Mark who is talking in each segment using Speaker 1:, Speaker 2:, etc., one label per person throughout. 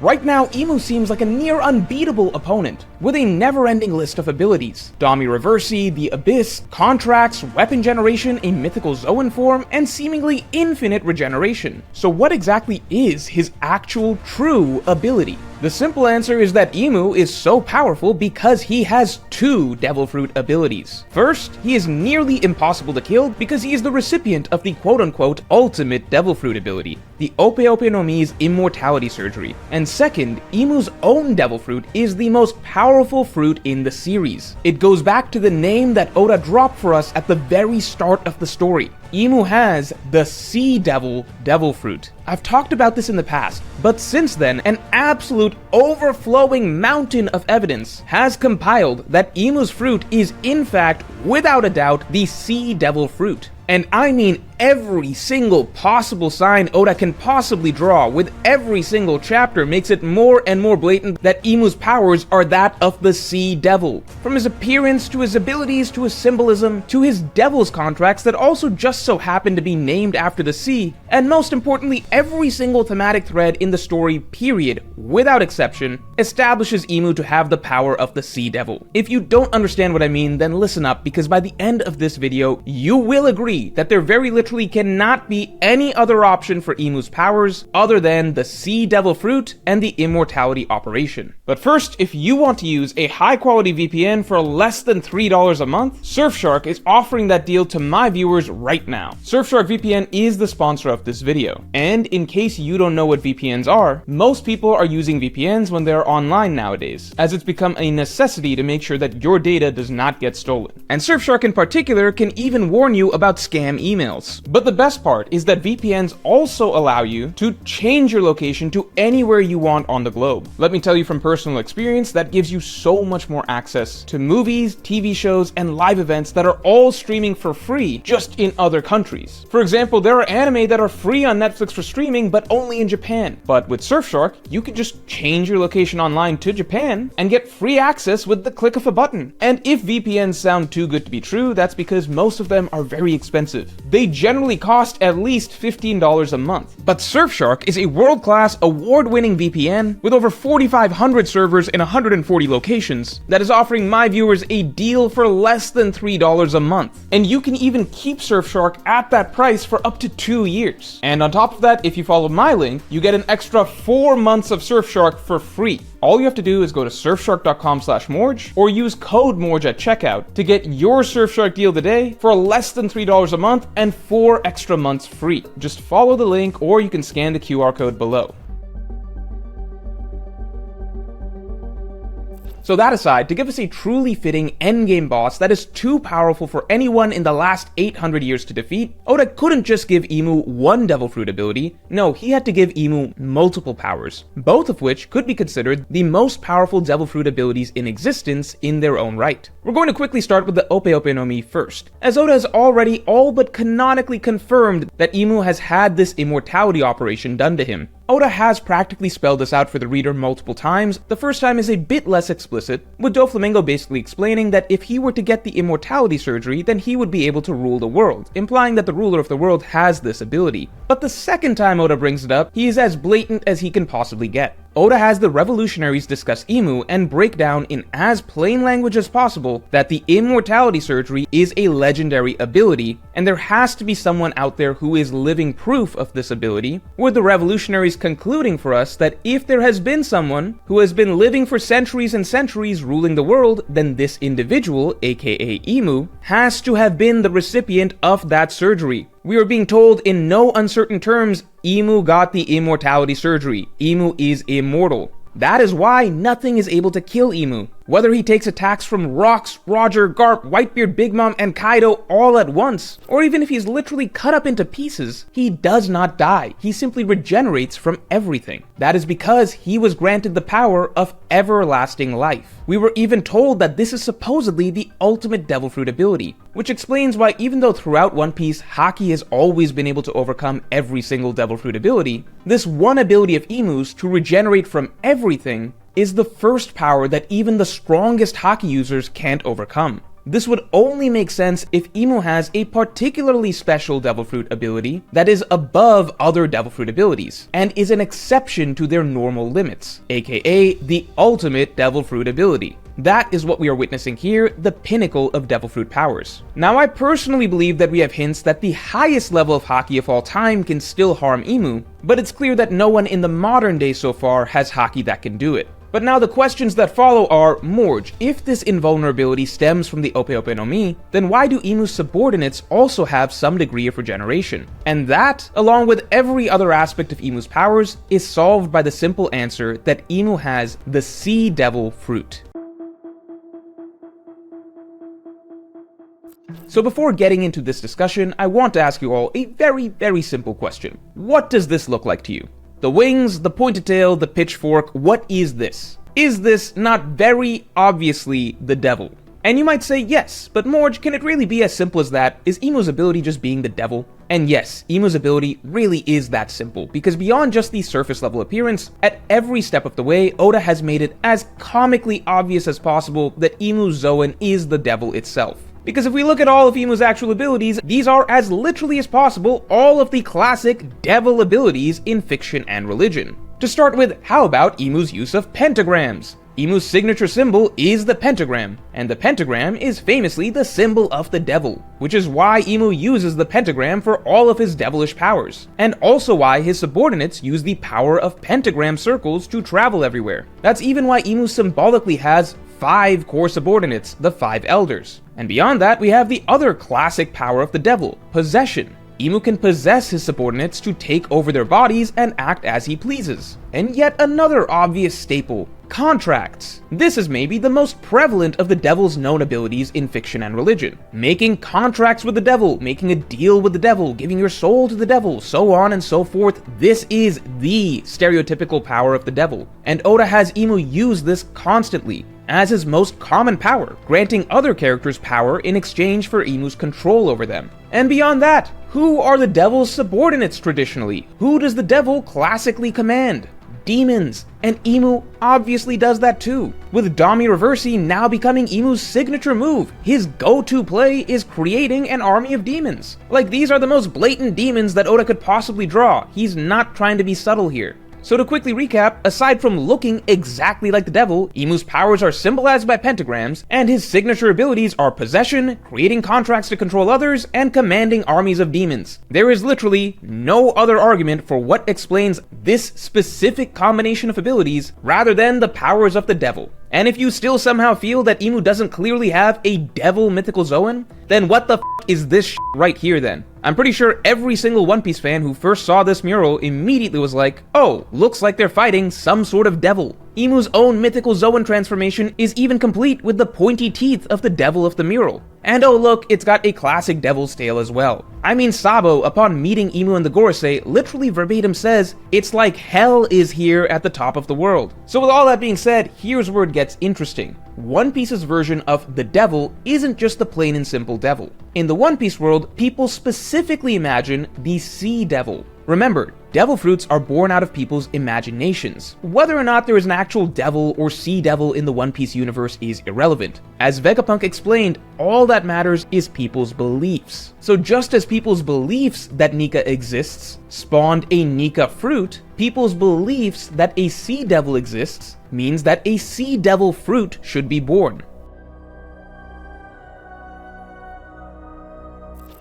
Speaker 1: Right now, Imu seems like a near unbeatable opponent, with a never-ending list of abilities. Dami Reversi, the Abyss, Contracts, Weapon Generation, a Mythical Zoan form, and seemingly infinite regeneration. So what exactly is his actual true ability? The simple answer is that Imu is so powerful because he has two Devil Fruit abilities. First, he is nearly impossible to kill because he is the recipient of the quote-unquote ultimate Devil Fruit ability, the Ope Ope no Mi's Immortality Surgery. And second, Imu's own Devil Fruit is the most powerful fruit in the series. It goes back to the name that Oda dropped for us at the very start of the story. Imu has the Sea Devil Devil Fruit. I've talked about this in the past, but since then, an absolute overflowing mountain of evidence has compiled that Imu's fruit is in fact, without a doubt, the Sea Devil Fruit. And I mean every single possible sign Oda can possibly draw with every single chapter makes it more and more blatant that Imu's powers are that of the Sea Devil. From his appearance, to his abilities, to his symbolism, to his devil's contracts that also just so happen to be named after the sea, and most importantly, every single thematic thread in the story, period, without exception, establishes Imu to have the power of the Sea Devil. If you don't understand what I mean, then listen up, because by the end of this video, you will agree that there very literally cannot be any other option for Imu's powers other than the Sea Devil Fruit and the Immortality Operation. But first, if you want to use a high quality VPN for less than $3 a month, Surfshark is offering that deal to my viewers right now. Surfshark VPN is the sponsor of this video. And in case you don't know what VPNs are, most people are using VPNs when they're online nowadays, as it's become a necessity to make sure that your data does not get stolen. And Surfshark in particular can even warn you about scam emails. But the best part is that VPNs also allow you to change your location to anywhere you want on the globe. Let me tell you from personal experience, that gives you so much more access to movies, TV shows, and live events that are all streaming for free just in other countries. For example, there are anime that are free on Netflix for streaming, but only in Japan. But with Surfshark, you can just change your location online to Japan and get free access with the click of a button. And if VPNs sound too good to be true, that's because most of them are very expensive. They generally cost at least $15 a month. But Surfshark is a world-class, award-winning VPN with over 4,500 servers in 140 locations that is offering my viewers a deal for less than $3 a month. And you can even keep Surfshark at that price for up to 2 years. And on top of that, if you follow my link, you get an extra 4 months of Surfshark for free. All you have to do is go to surfshark.com/Morge or use code Morge at checkout to get your Surfshark deal today for less than $3 a month and 4 extra months free. Just follow the link or you can scan the QR code below. So that aside, to give us a truly fitting endgame boss that is too powerful for anyone in the last 800 years to defeat, Oda couldn't just give Imu one Devil Fruit ability. No, he had to give Imu multiple powers, both of which could be considered the most powerful Devil Fruit abilities in existence in their own right. We're going to quickly start with the Ope Ope no Mi first, as Oda has already all but canonically confirmed that Imu has had this immortality operation done to him. Oda has practically spelled this out for the reader multiple times. The first time is a bit less explicit, with Doflamingo basically explaining that if he were to get the Immortality Surgery, then he would be able to rule the world, implying that the ruler of the world has this ability. But the second time Oda brings it up, he is as blatant as he can possibly get. Oda has the revolutionaries discuss Imu and break down in as plain language as possible that the Immortality Surgery is a legendary ability, and there has to be someone out there who is living proof of this ability, with the revolutionaries concluding for us that if there has been someone who has been living for centuries and centuries ruling the world, then this individual, aka Imu, has to have been the recipient of that surgery. We are being told in no uncertain terms, Imu got the Immortality Surgery. Imu is immortal. That is why nothing is able to kill Imu. Whether he takes attacks from Rocks, Roger, Garp, Whitebeard, Big Mom, and Kaido all at once, or even if he's literally cut up into pieces, he does not die. He simply regenerates from everything. That is because he was granted the power of everlasting life. We were even told that this is supposedly the ultimate Devil Fruit ability, which explains why even though throughout One Piece, Haki has always been able to overcome every single Devil Fruit ability, this one ability of Imu's to regenerate from everything is the first power that even the strongest Haki users can't overcome. This would only make sense if Imu has a particularly special Devil Fruit ability that is above other Devil Fruit abilities, and is an exception to their normal limits, aka the ultimate Devil Fruit ability. That is what we are witnessing here, the pinnacle of Devil Fruit powers. Now, I personally believe that we have hints that the highest level of Haki of all time can still harm Imu, but it's clear that no one in the modern day so far has Haki that can do it. But now the questions that follow are, Morge, if this invulnerability stems from the Ope Ope no Mi, then why do Imu's subordinates also have some degree of regeneration? And that, along with every other aspect of Imu's powers, is solved by the simple answer that Imu has the Sea Devil Fruit. So before getting into this discussion, I want to ask you all a very simple question. What does this look like to you? The wings, the pointed tail, the pitchfork, what is this? Is this not very obviously the devil? And you might say yes, but Morge, can it really be as simple as that? Is Imu's ability just being the devil? And yes, Imu's ability really is that simple, because beyond just the surface level appearance, at every step of the way, Oda has made it as comically obvious as possible that Imu Zoan is the devil itself. Because if we look at all of Imu's actual abilities, these are as literally as possible all of the classic devil abilities in fiction and religion. To start with, how about Imu's use of pentagrams? Imu's signature symbol is the pentagram, and the pentagram is famously the symbol of the devil, which is why Imu uses the pentagram for all of his devilish powers, and also why his subordinates use the power of pentagram circles to travel everywhere. That's even why Imu symbolically has 5 core subordinates, the 5 elders. And beyond that, we have the other classic power of the devil, possession. Imu can possess his subordinates to take over their bodies and act as he pleases. And yet another obvious staple, contracts. This is maybe the most prevalent of the devil's known abilities in fiction and religion. Making contracts with the devil, making a deal with the devil, giving your soul to the devil, so on and so forth. This is the stereotypical power of the devil. And Oda has Imu use this constantly as his most common power, granting other characters power in exchange for Imu's control over them. And beyond that, who are the devil's subordinates traditionally? Who does the devil classically command? Demons, and Imu obviously does that too, with Dami Reversi now becoming Imu's signature move. His go-to play is creating an army of demons. Like, these are the most blatant demons that Oda could possibly draw. He's not trying to be subtle here. So to quickly recap, aside from looking exactly like the devil, Imu's powers are symbolized by pentagrams, and his signature abilities are possession, creating contracts to control others, and commanding armies of demons. There is literally no other argument for what explains this specific combination of abilities rather than the powers of the devil. And if you still somehow feel that Imu doesn't clearly have a devil mythical Zoan, then what the f is this right here then? I'm pretty sure every single One Piece fan who first saw this mural immediately was like, oh, looks like they're fighting some sort of devil. Imu's own mythical Zoan transformation is even complete with the pointy teeth of the devil of the mural. And oh look, it's got a classic devil's tail as well. I mean, Sabo, upon meeting Imu and the Gorosei, literally verbatim says, it's like hell is here at the top of the world. So with all that being said, here's where it gets interesting. One Piece's version of the devil isn't just the plain and simple devil. In the One Piece world, people specifically imagine the Sea Devil. Remember, devil fruits are born out of people's imaginations. Whether or not there is an actual devil or sea devil in the One Piece universe is irrelevant. As Vegapunk explained, all that matters is people's beliefs. So just as people's beliefs that Nika exists spawned a Nika fruit, people's beliefs that a sea devil exists means that a sea devil fruit should be born.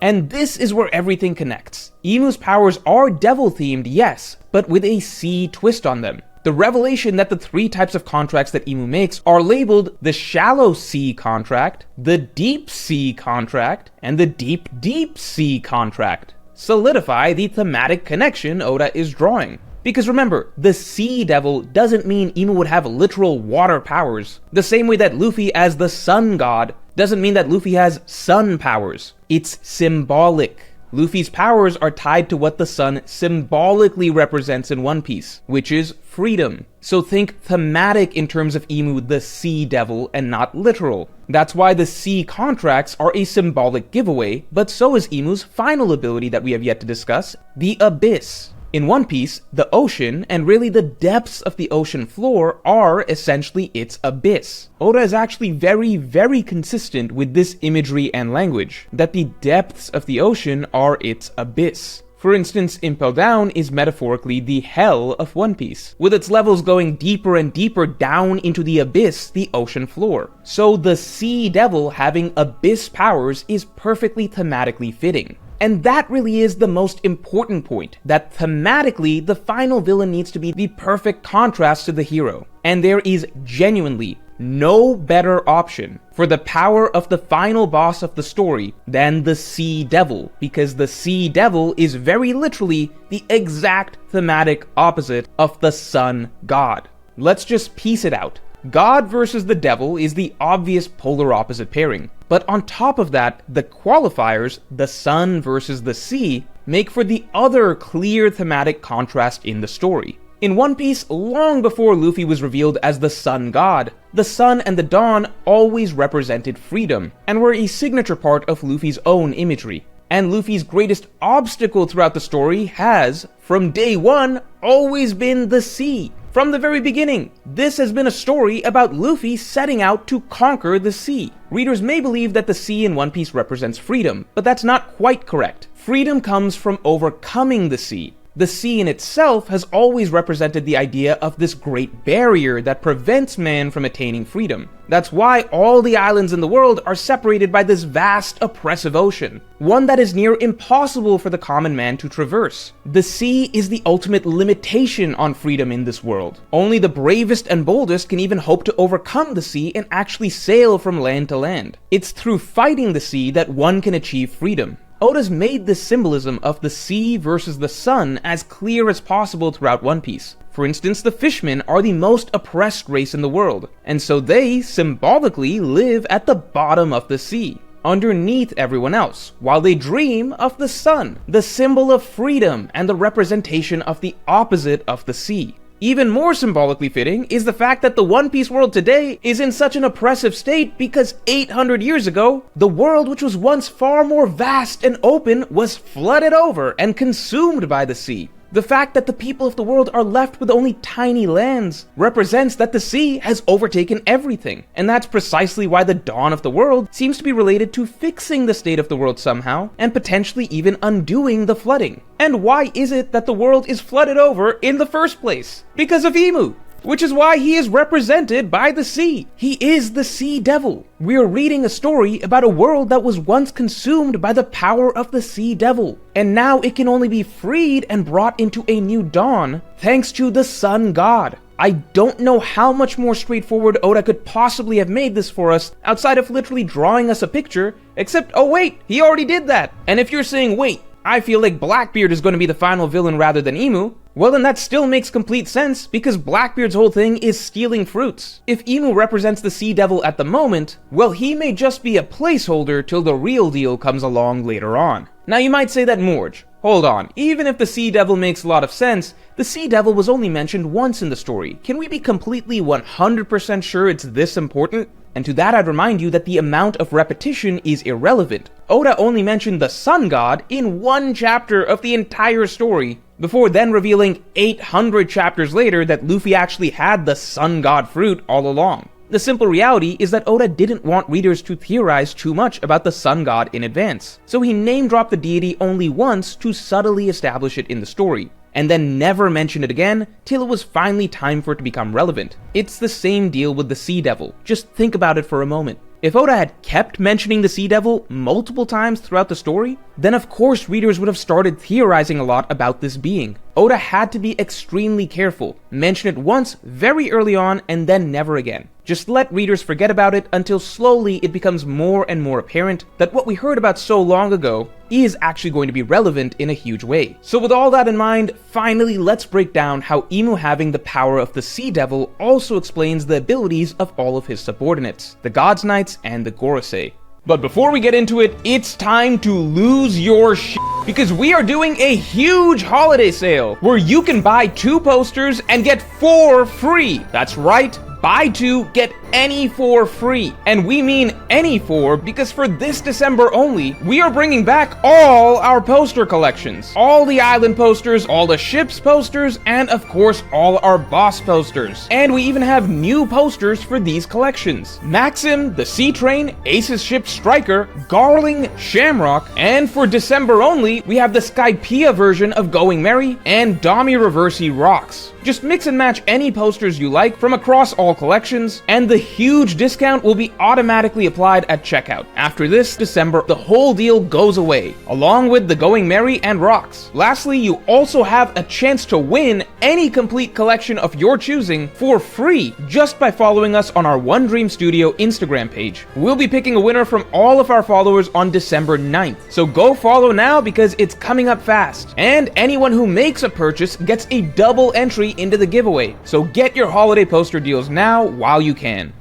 Speaker 1: And this is where everything connects. Imu's powers are devil-themed, yes, but with a sea twist on them. The revelation that the 3 types of contracts that Imu makes are labeled the Shallow Sea Contract, the Deep Sea Contract, and the Deep Sea Contract solidify the thematic connection Oda is drawing. Because remember, the Sea Devil doesn't mean Imu would have literal water powers, the same way that Luffy as the Sun God doesn't mean that Luffy has sun powers. It's symbolic. Luffy's powers are tied to what the sun symbolically represents in One Piece, which is freedom. So think thematic in terms of Imu the Sea Devil and not literal. That's why the sea contracts are a symbolic giveaway, but so is Imu's final ability that we have yet to discuss, the Abyss. In One Piece, the ocean, and really the depths of the ocean floor, are essentially its abyss. Oda is actually very consistent with this imagery and language, that the depths of the ocean are its abyss. For instance, Impel Down is metaphorically the hell of One Piece, with its levels going deeper and deeper down into the abyss, the ocean floor. So the Sea Devil having abyss powers is perfectly thematically fitting. And that really is the most important point, that thematically the final villain needs to be the perfect contrast to the hero. And there is genuinely no better option for the power of the final boss of the story than the Sea Devil, because the Sea Devil is very literally the exact thematic opposite of the Sun God. Let's just piece it out. God versus the Devil is the obvious polar opposite pairing, but on top of that, the qualifiers, the Sun versus the Sea, make for the other clear thematic contrast in the story. In One Piece, long before Luffy was revealed as the Sun God, the Sun and the Dawn always represented freedom, and were a signature part of Luffy's own imagery. And Luffy's greatest obstacle throughout the story has, from day one, always been the sea. From the very beginning, this has been a story about Luffy setting out to conquer the sea. Readers may believe that the sea in One Piece represents freedom, but that's not quite correct. Freedom comes from overcoming the sea. The sea in itself has always represented the idea of this great barrier that prevents man from attaining freedom. That's why all the islands in the world are separated by this vast, oppressive ocean, one that is near impossible for the common man to traverse. The sea is the ultimate limitation on freedom in this world. Only the bravest and boldest can even hope to overcome the sea and actually sail from land to land. It's through fighting the sea that one can achieve freedom. Oda's made this symbolism of the sea versus the sun as clear as possible throughout One Piece. For instance, the fishmen are the most oppressed race in the world, and so they, symbolically, live at the bottom of the sea, underneath everyone else, while they dream of the sun, the symbol of freedom and the representation of the opposite of the sea. Even more symbolically fitting is the fact that the One Piece world today is in such an oppressive state because 800 years ago, the world, which was once far more vast and open, was flooded over and consumed by the sea. The fact that the people of the world are left with only tiny lands represents that the sea has overtaken everything, and that's precisely why the dawn of the world seems to be related to fixing the state of the world somehow, and potentially even undoing the flooding. And why is it that the world is flooded over in the first place? Because of Imu! Which is why he is represented by the sea. He is the Sea Devil. We are reading a story about a world that was once consumed by the power of the Sea Devil, and now it can only be freed and brought into a new dawn thanks to the Sun God. I don't know how much more straightforward Oda could possibly have made this for us outside of literally drawing us a picture, except, oh wait, he already did that. And if you're saying, wait, I feel like Blackbeard is going to be the final villain rather than Imu, well then that still makes complete sense, because Blackbeard's whole thing is stealing fruits. If Imu represents the Sea Devil at the moment, well he may just be a placeholder till the real deal comes along later on. Now you might say that, Morge, hold on, even if the Sea Devil makes a lot of sense, the Sea Devil was only mentioned once in the story. Can we be completely 100% sure it's this important? And to that I'd remind you that the amount of repetition is irrelevant. Oda only mentioned the Sun God in one chapter of the entire story, before then revealing 800 chapters later that Luffy actually had the Sun God fruit all along. The simple reality is that Oda didn't want readers to theorize too much about the Sun God in advance, so he name-dropped the deity only once to subtly establish it in the story, and then never mention it again till it was finally time for it to become relevant. It's the same deal with the Sea Devil. Just think about it for a moment. If Oda had kept mentioning the Sea Devil multiple times throughout the story, then of course readers would have started theorizing a lot about this being. Oda had to be extremely careful, mention it once very early on and then never again. Just let readers forget about it until slowly it becomes more and more apparent that what we heard about so long ago is actually going to be relevant in a huge way. So with all that in mind, finally let's break down how Imu having the power of the Sea Devil also explains the abilities of all of his subordinates, the God's Knights and the Gorosei. But before we get into it, it's time to lose your shit, because we are doing a huge holiday sale where you can buy 2 posters and get 4 free. That's right, buy 2, get any 4 free. And we mean any 4 because for this December only, we are bringing back all our poster collections. All the island posters, all the ships posters, and of course all our boss posters. And we even have new posters for these collections. Maxim, the Sea Train, Ace's Ship Striker, Garling, Shamrock, and for December only, we have the Skypiea version of Going Merry and Dami Reversi Rocks. Just mix and match any posters you like from across all collections, and the huge discount will be automatically applied at checkout. After this December, the whole deal goes away, along with the Going Merry and Rocks. Lastly, you also have a chance to win any complete collection of your choosing for free just by following us on our One Dream Studio Instagram page. We'll be picking a winner from all of our followers on December 9th, so go follow now because it's coming up fast. And anyone who makes a purchase gets a double entry into the giveaway, so get your holiday poster deals now while you can.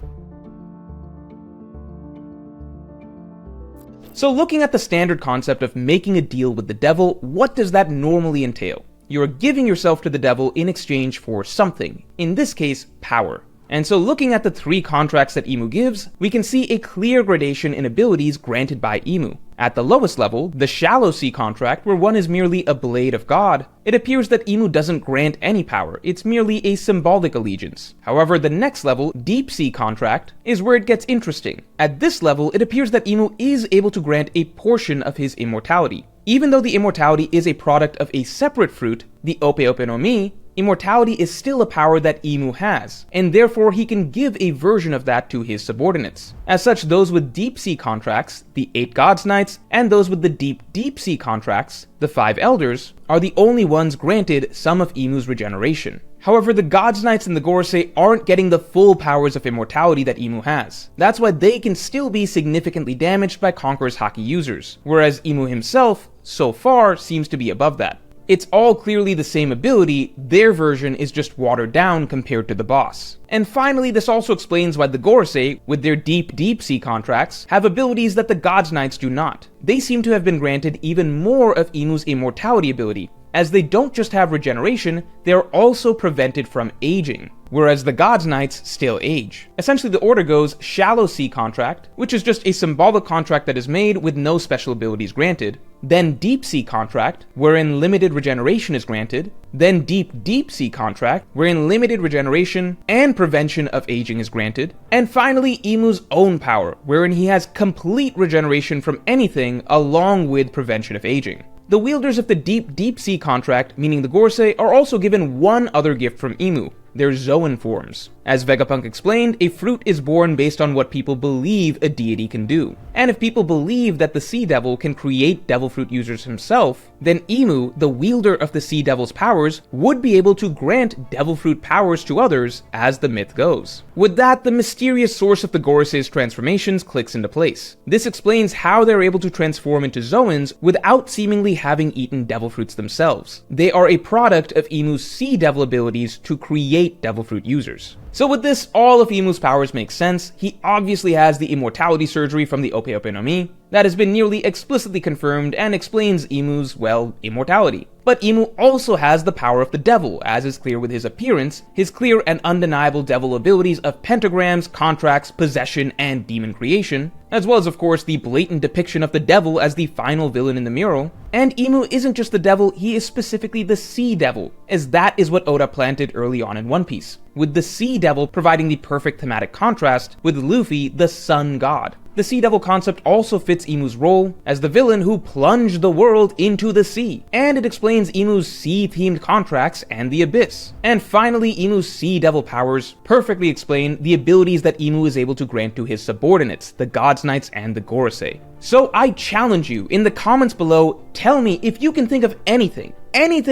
Speaker 1: So looking at the standard concept of making a deal with the devil, what does that normally entail? You're giving yourself to the devil in exchange for something, in this case, power. And so looking at the 3 contracts that Imu gives, we can see a clear gradation in abilities granted by Imu. At the lowest level, the Shallow Sea contract, where one is merely a Blade of God, it appears that Imu doesn't grant any power, it's merely a symbolic allegiance. However, the next level, Deep Sea contract, is where it gets interesting. At this level, it appears that Imu is able to grant a portion of his immortality. Even though the immortality is a product of a separate fruit, the Ope Ope no Mi, immortality is still a power that Imu has, and therefore he can give a version of that to his subordinates. As such, those with Deep Sea contracts, the 8 Gods Knights, and those with the Deep Sea contracts, the 5 Elders, are the only ones granted some of Imu's regeneration. However, the Gods Knights and the Gorosei aren't getting the full powers of immortality that Imu has. That's why they can still be significantly damaged by Conqueror's Haki users, whereas Imu himself, so far, seems to be above that. It's all clearly the same ability, their version is just watered down compared to the boss. And finally, this also explains why the Gorosei, with their Deep Sea contracts, have abilities that the Gods Knights do not. They seem to have been granted even more of Imu's immortality ability, as they don't just have regeneration, they are also prevented from aging, whereas the Gods Knights still age. Essentially, the order goes Shallow Sea contract, which is just a symbolic contract that is made with no special abilities granted, then Deep Sea contract, wherein limited regeneration is granted, then Deep Sea contract, wherein limited regeneration and prevention of aging is granted, and finally Imu's own power, wherein he has complete regeneration from anything along with prevention of aging. The wielders of the Deep Sea contract, meaning the Gorosei, are also given one other gift from Imu, their Zoan forms. As Vegapunk explained, a fruit is born based on what people believe a deity can do. And if people believe that the Sea Devil can create Devil Fruit users himself, then Imu, the wielder of the Sea Devil's powers, would be able to grant Devil Fruit powers to others as the myth goes. With that, the mysterious source of the Gorosei's transformations clicks into place. This explains how they're able to transform into Zoans without seemingly having eaten Devil Fruits themselves. They are a product of Imu's Sea Devil abilities to create Devil Fruit users. So with this, all of Imu's powers make sense. He obviously has the Immortality Surgery from the Ope Ope no Mi. That has been nearly explicitly confirmed and explains Imu's, well, immortality. But Imu also has the power of the devil, as is clear with his appearance, his clear and undeniable devil abilities of pentagrams, contracts, possession, and demon creation, as well as of course the blatant depiction of the devil as the final villain in the mural. And Imu isn't just the devil, he is specifically the Sea Devil, as that is what Oda planted early on in One Piece, with the Sea Devil providing the perfect thematic contrast with Luffy, the Sun God. The Sea Devil concept also fits Imu's role as the villain who plunged the world into the sea, and it explains Imu's sea-themed contracts and the Abyss. And finally, Imu's Sea Devil powers perfectly explain the abilities that Imu is able to grant to his subordinates, the Gods Knights and the Gorosei. So I challenge you, in the comments below, tell me if you can think of anything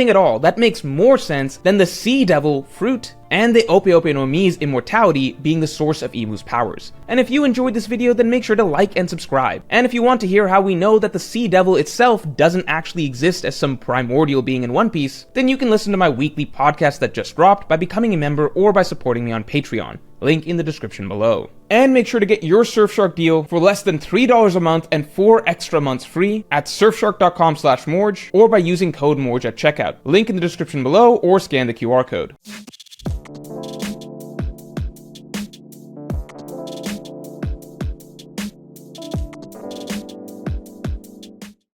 Speaker 1: at all that makes more sense than the Sea Devil fruit and the Ope Ope no Mi's immortality being the source of Imu's powers. And if you enjoyed this video, then make sure to like and subscribe. And if you want to hear how we know that the Sea Devil itself doesn't actually exist as some primordial being in One Piece, then you can listen to my weekly podcast that just dropped by becoming a member or by supporting me on Patreon. Link in the description below. And make sure to get your Surfshark deal for less than $3 a month and 4 extra months free at surfshark.com/Morge or by using code Morge at checkout. Link in the description below or scan the QR code.